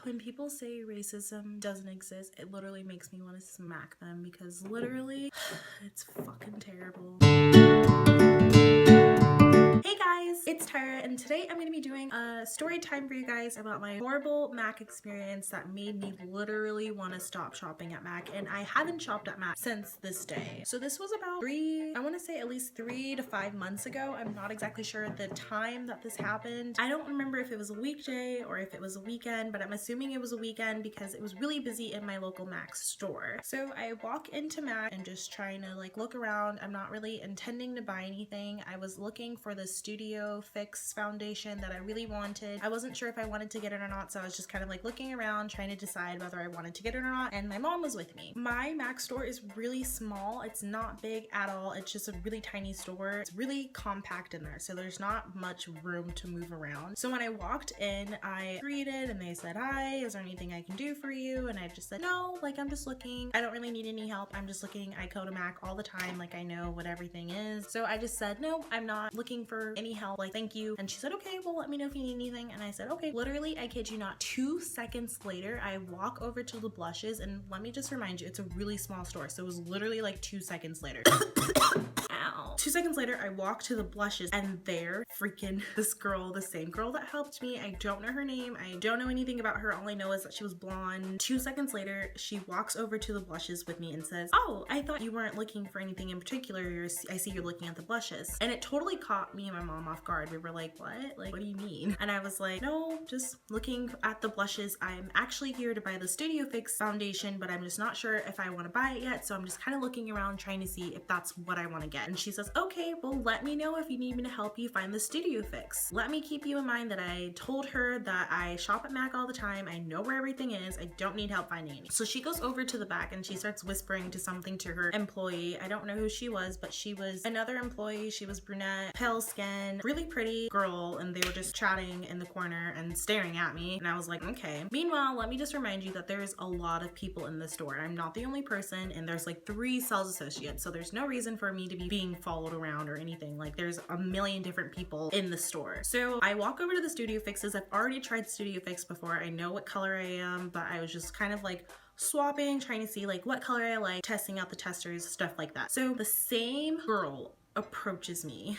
When people say racism doesn't exist, it literally makes me want to smack them because literally it's fucking terrible. Hey guys, it's Tyra and today I'm going to be doing a story time for you guys about my horrible Mac experience that made me literally want to stop shopping at Mac, and I haven't shopped at Mac since this day. So this was about I want to say at least 3 to 5 months ago. I'm not exactly sure the time that this happened. I don't remember if it was a weekday or if it was a weekend, but I'm assuming it was a weekend because it was really busy in my local Mac store. So I walk into Mac and just trying to like look around. I'm not really intending to buy anything. I was looking for the Studio Fix foundation that I really wanted. I wasn't sure if I wanted to get it or not, so I was just kind of like looking around trying to decide whether I wanted to get it or not, and my mom was with me. My Mac store is really small. It's not big at all. It's just a really tiny store. It's really compact in there, so there's not much room to move around. So when I walked in, I greeted and they said, "Hi, is there anything I can do for you?" And I just said, "No, like I'm just looking. I don't really need any help. I'm just looking. I go to Mac all the time. Like I know what everything is." So I just said, "No, I'm not looking for any help. Like thank you." And she said, "Okay, well let me know if you need anything." And I said, "Okay." Literally, I kid you not, 2 seconds later, I walk over to the blushes, and let me just remind you, it's a really small store. So it was literally like 2 seconds later. Ow. 2 seconds later, I walk to the blushes and there, freaking this girl, the same girl that helped me. I don't know her name. I don't know anything about her. All I know is that she was blonde. 2 seconds later, she walks over to the blushes with me and says, "Oh, I thought you weren't looking for anything in particular. I see you're looking at the blushes." And it totally caught me and my mom off guard. We were like, "What? Like, what do you mean?" And I was like, "No, just looking at the blushes. I'm actually here to buy the Studio Fix foundation, but I'm just not sure if I want to buy it yet. So I'm just kind of looking around trying to see if that's what I want to get." And she says, "Okay, well let me know if you need me to help you find the Studio Fix. Let me keep you in mind that I told her that I shop at Mac all the time. I know where everything is. I don't need help finding it." So she goes over to the back and she starts whispering to something to her employee. I don't know who she was, but she was another employee. She was brunette, pale skin, really pretty girl, and they were just chatting in the corner and staring at me. And I was like, okay. Meanwhile, let me just remind you that there's a lot of people in this store. I'm not the only person, and there's like 3 sales associates, so there's no reason for me to be being followed around or anything. Like there's a million different people in the store. So I walk over to the Studio Fixes. I've already tried Studio Fix before. I know what color I am, but I was just kind of like swapping, trying to see like what color I like, testing out the testers, stuff like that. So the same girl approaches me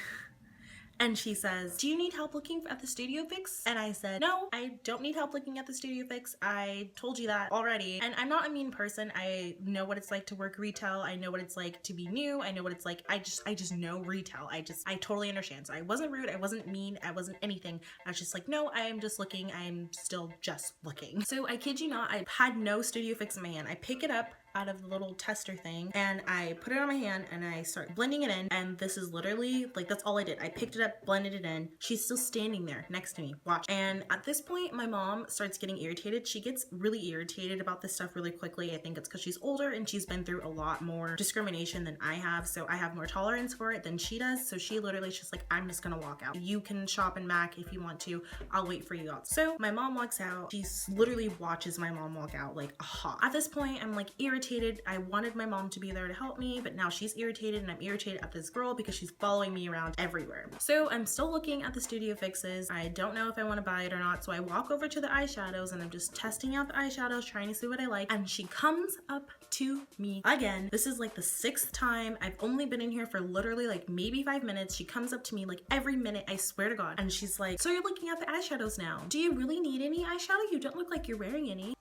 and she says, "Do you need help looking at the Studio Fix?" And I said, "No, I don't need help looking at the Studio Fix. I told you that already. And I'm not a mean person. I know what it's like to work retail. I know what it's like to be new. I know what it's like. I just know retail. I totally understand." So I wasn't rude. I wasn't mean. I wasn't anything. I was just like, "No, I am just looking. I'm still just looking." So I kid you not, I had no Studio Fix in my hand. I pick it up out of the little tester thing and I put it on my hand and I start blending it in, and this is literally like, that's all I did. I picked it up, blended it in. She's still standing there next to me, watch. And at this point my mom starts getting irritated. She gets really irritated about this stuff really quickly. I think it's because she's older and she's been through a lot more discrimination than I have, so I have more tolerance for it than she does. So she literally is just like, "I'm just gonna walk out. You can shop in Mac if you want to. I'll wait for you out." So my mom walks out. She literally watches my mom walk out like a hawk. At this point I'm like irritated. I wanted my mom to be there to help me, but now she's irritated and I'm irritated at this girl because she's following me around everywhere. So I'm still looking at the Studio Fixes. I don't know if I want to buy it or not, so I walk over to the eyeshadows and I'm just testing out the eyeshadows, trying to see what I like, and she comes up to me again. This is like the 6th time. I've only been in here for literally like maybe 5 minutes. She comes up to me like every minute, I swear to God, and she's like, "So you're looking at the eyeshadows now. Do you really need any eyeshadow? You don't look like you're wearing any."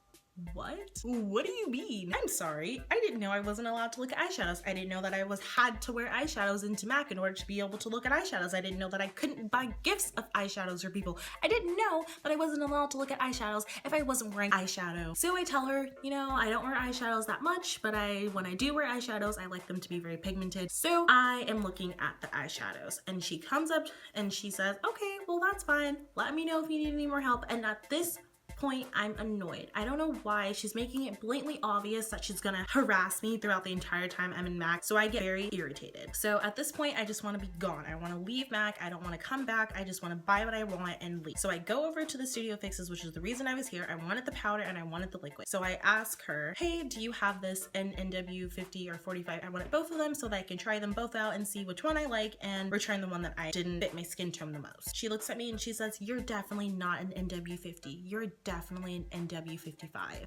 What do you mean? I'm sorry. I didn't know I wasn't allowed to look at eyeshadows. I didn't know that I had to wear eyeshadows into Mac in order to be able to look at eyeshadows. I didn't know that I couldn't buy gifts of eyeshadows for people. I didn't know that I wasn't allowed to look at eyeshadows if I wasn't wearing eyeshadow. So I tell her, you know, I don't wear eyeshadows that much, but when I do wear eyeshadows, I like them to be very pigmented. So I am looking at the eyeshadows, and she comes up and she says, "Okay, well that's fine. Let me know if you need any more help." And at this point, I'm annoyed. I don't know why. She's making it blatantly obvious that she's gonna harass me throughout the entire time I'm in Mac, so I get very irritated. So at this point, I just want to be gone. I want to leave Mac. I don't want to come back. I just want to buy what I want and leave. So I go over to the Studio Fixes, which is the reason I was here. I wanted the powder and I wanted the liquid. So I ask her, "Hey, do you have this in NW50 or 45? I wanted both of them so that I can try them both out and see which one I like and return the one that I didn't fit my skin tone the most." She looks at me and she says, "You're definitely not an NW50. You're definitely definitely an NW55.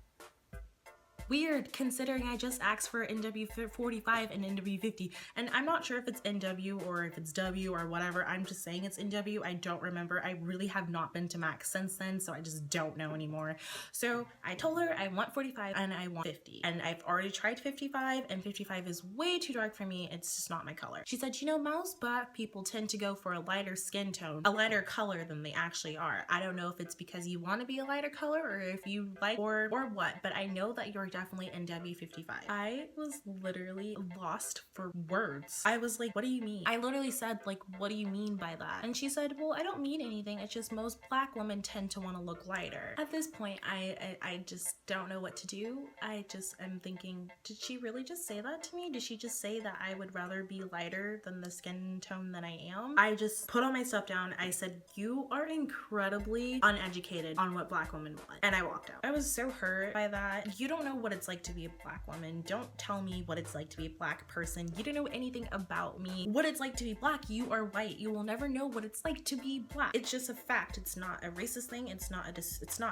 Weird, considering I just asked for NW45 and NW50, and I'm not sure if it's NW or if it's W or whatever. I'm just saying it's NW. I don't remember. I really have not been to MAC since then, so I just don't know anymore. So I told her I want 45 and I want 50, and I've already tried 55, and 55 is way too dark for me. It's just not my color. She said, you know, most black people tend to go for a lighter skin tone, a lighter color than they actually are. I don't know if it's because you want to be a lighter color or if you like or what, but I know that you're definitely NW55. I was literally lost for words. I was like, what do you mean? I literally said, like, what do you mean by that? And she said, well, I don't mean anything. It's just most black women tend to want to look lighter. At this point, I just don't know what to do. I just am thinking, did she really just say that to me? Did she just say that I would rather be lighter than the skin tone that I am? I just put all my stuff down. I said, you are incredibly uneducated on what black women want. And I walked out. I was so hurt by that. You don't know what it's like to be a black woman. Don't tell me what it's like to be a black person. You don't know anything about me. What it's like to be black. You are white. You will never know what it's like to be black. It's just a fact. It's not a racist thing. It's not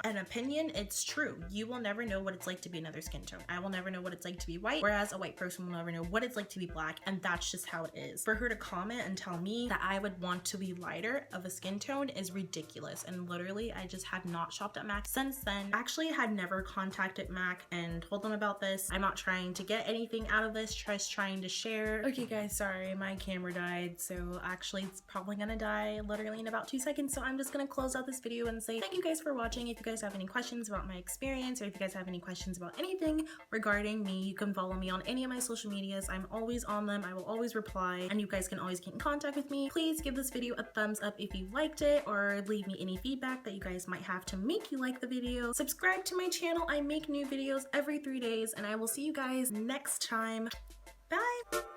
an opinion. It's true. You will never know what it's like to be another skin tone. I will never know what it's like to be white, whereas a white person will never know what it's like to be black, and that's just how it is. For her to comment and tell me that I would want to be lighter of a skin tone is ridiculous, and literally I just had not shopped at MAC since then. Actually had never contacted MAC and told them about this. I'm not trying to get anything out of this, just trying to share. Okay guys, sorry, my camera died, so actually it's probably gonna die literally in about 2 seconds, so I'm just gonna close out this video and say thank you guys for watching. If you guys have any questions about my experience, or if you guys have any questions about anything regarding me, you can follow me on any of my social medias. I'm always on them. I will always reply, and you guys can always get in contact with me. Please give this video a thumbs up if you liked it, or leave me any feedback that you guys might have to make you like the video. Subscribe to my channel. I make new videos every 3 days, and I will see you guys next time. Bye!